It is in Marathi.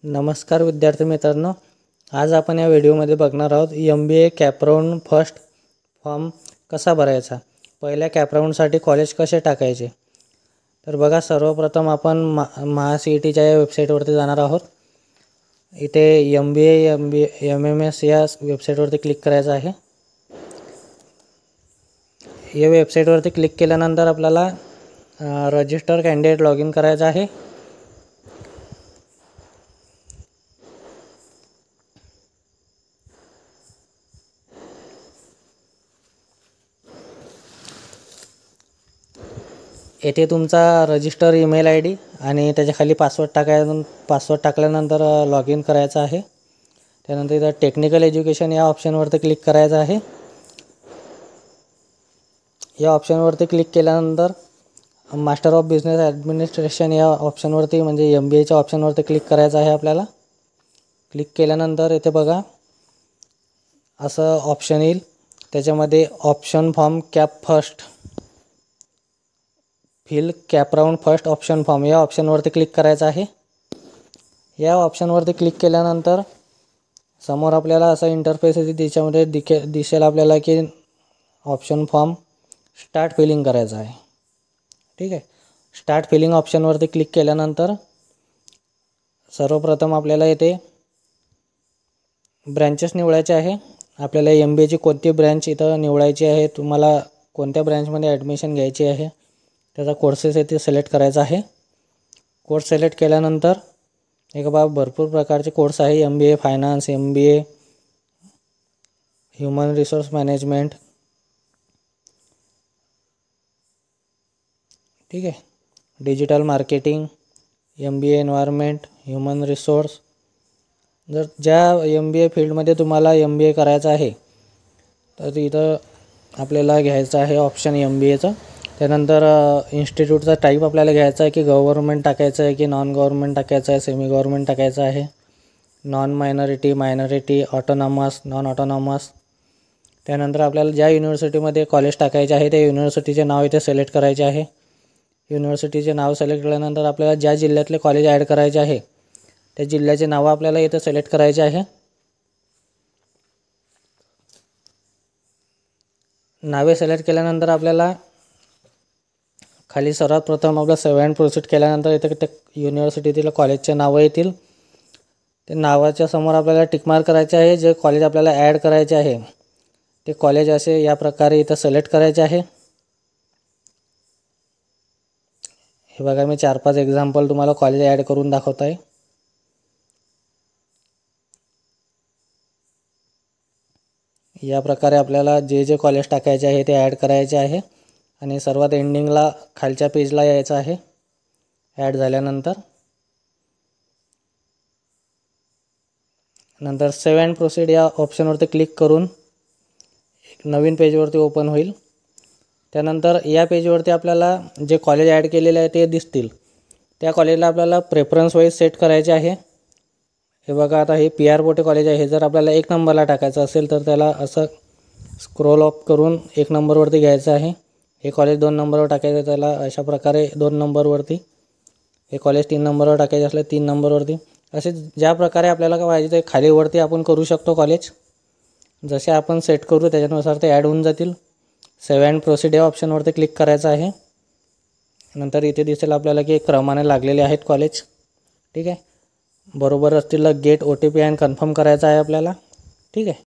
नमस्कार विद्यार्थी मित्रांनो, आज आपण या व्हिडिओमध्ये बघणार आहोत MBA कॅपराऊंड फर्स्ट फॉर्म कसा भरायचा, पहिल्या कॅपराऊंडसाठी कॉलेज कसे टाकायचे। तर बघा, सर्वप्रथम आपण महासीईटीच्या या वेबसाईटवरती जाणार आहोत। इथे MBA MMS या वेबसाईटवरती क्लिक करायचं आहे। या वेबसाईटवरती क्लिक केल्यानंतर आपल्याला रजिस्टर कॅन्डिडेट लॉग इन करायचं आहे। येथे तुमचा रजिस्टर ईमेल ID आणि त्याच्या खाली पासवर्ड टाकल्यानंतर लॉग इन करायचं आहे। त्यानंतर इथं टेक्निकल एज्युकेशन या ऑप्शनवरती क्लिक करायचं आहे। या ऑप्शनवरती क्लिक केल्यानंतर मास्टर ऑफ बिझनेस ॲडमिनिस्ट्रेशन या ऑप्शनवरती म्हणजे MBAच्या ऑप्शनवरती क्लिक करायचं आहे आपल्याला। क्लिक केल्यानंतर इथे बघा असं ऑप्शन येईल, त्याच्यामध्ये option form cap first fill cap round first option form या ऑप्शनवरती क्लिक करायचं आहे। या ऑप्शनवरती क्लिक केल्यानंतर समोर आपल्याला असा इंटरफेस येईल, त्याच्यामध्ये दिसेल आपल्याला की ऑप्शन फॉर्म स्टार्ट फिलिंग करायचा आहे। ठीक आहे, स्टार्ट फिलिंग ऑप्शनवरती क्लिक केल्यानंतर सर्वप्रथम आपल्याला इथे ब्रँचेस निवडायचे आहे। आपल्याला MBAची कोणती ब्रँच इथं निवडायची आहे, तुम्हाला कोणत्या ब्रँचमध्ये ॲडमिशन घ्यायची आहे त्याचा कोर्सेस इथे सिलेक्ट करायचा आहे। कोर्स सिलेक्ट केल्यानंतर एक भरपूर प्रकारचे कोर्स आहे, MBA finance, MBA human resource management, ठीक आहे, digital marketing, MBA environment, human resource. जर ज्या MBA फील्डमध्ये तुम्हाला MBA करायचं आहे तर इथं आपल्याला घ्यायचं आहे ऑप्शन MBAचं। त्यानंतर इन्स्टिट्यूटचा टाईप आपल्याला घ्यायचा आहे की गव्हर्नमेंट टाकायचं आहे की नॉन गव्हर्नमेंट टाकायचं आहे, सेमी गव्हर्नमेंट टाकायचं आहे, non minority, autonomous, non autonomous. त्यानंतर आपल्याला ज्या युनिव्हर्सिटीमध्ये कॉलेज टाकायचे आहे त्या युनिव्हर्सिटीचे नाव इथे सिलेक्ट करायचे आहे। युनिव्हर्सिटीचे नाव सिलेक्ट केल्यानंतर आपल्याला ज्या जिल्ह्यातले कॉलेज ॲड करायचे आहे त्या जिल्ह्याचे नाव आपल्याला इथे सिलेक्ट करायचे आहे। नावे सिलेक्ट केल्यानंतर आपल्याला खाली सर्वात प्रथम आपला सेव्ह अँड प्रोसीड केल्यानंतर इथे ते युनिव्हर्सिटीतील कॉलेजचे नावं येतील। ते नावाच्या समोर आपल्याला टिकमार्क करायचे आहे। जे कॉलेज आपल्याला ॲड करायचे आहे ते कॉलेज असे या प्रकारे इथं सिलेक्ट करायचे आहे। हे बघा, मी 4-5 एक्झाम्पल तुम्हाला कॉलेज ॲड करून दाखवत आहे। या प्रकारे आपल्याला जे कॉलेज टाकायचे आहे ते ॲड करायचे आहे आणि सर्वात एंडिंगला खालच्या पेजला यायचं आहे। ॲड झाल्यानंतर सेव्ह अँड प्रोसीड या ऑप्शनवरती क्लिक करून एक नवीन पेजवरती ओपन होईल। त्यानंतर या पेजवरती आपल्याला जे कॉलेज ॲड केलेले आहे ते दिसतील। त्या कॉलेजला आपल्याला प्रेफरन्स वाईज सेट करायचे आहे। हे बघा, आता हे PR बोटे कॉलेज आहे, हे जर आपल्याला 1 नंबरला टाकायचं असेल तर त्याला असं स्क्रोल अप करून 1 नंबरवरती घ्यायचं आहे। हे कॉलेज 2 नंबरवर टाकायचं, त्याला अशा प्रकारे 2 नंबरवरती। हे कॉलेज 3 नंबरवर टाकायचे असले 3 नंबरवरती। असे ज्या प्रकारे आपल्याला काय पाहिजे ते खालीवरती आपण करू शकतो कॉलेज। जसे आपण सेट करू त्याच्यानुसार ते ॲड होऊन जातील। सेव्ह अँड प्रोसीड या ऑप्शनवरती क्लिक करायचं आहे। नंतर इथे दिसेल आपल्याला की एक क्रमाने लागलेले आहेत कॉलेज, ठीक आहे। बरोबर असतील गेट OTP अँड कन्फर्म करायचं आहे आपल्याला, ठीक आहे।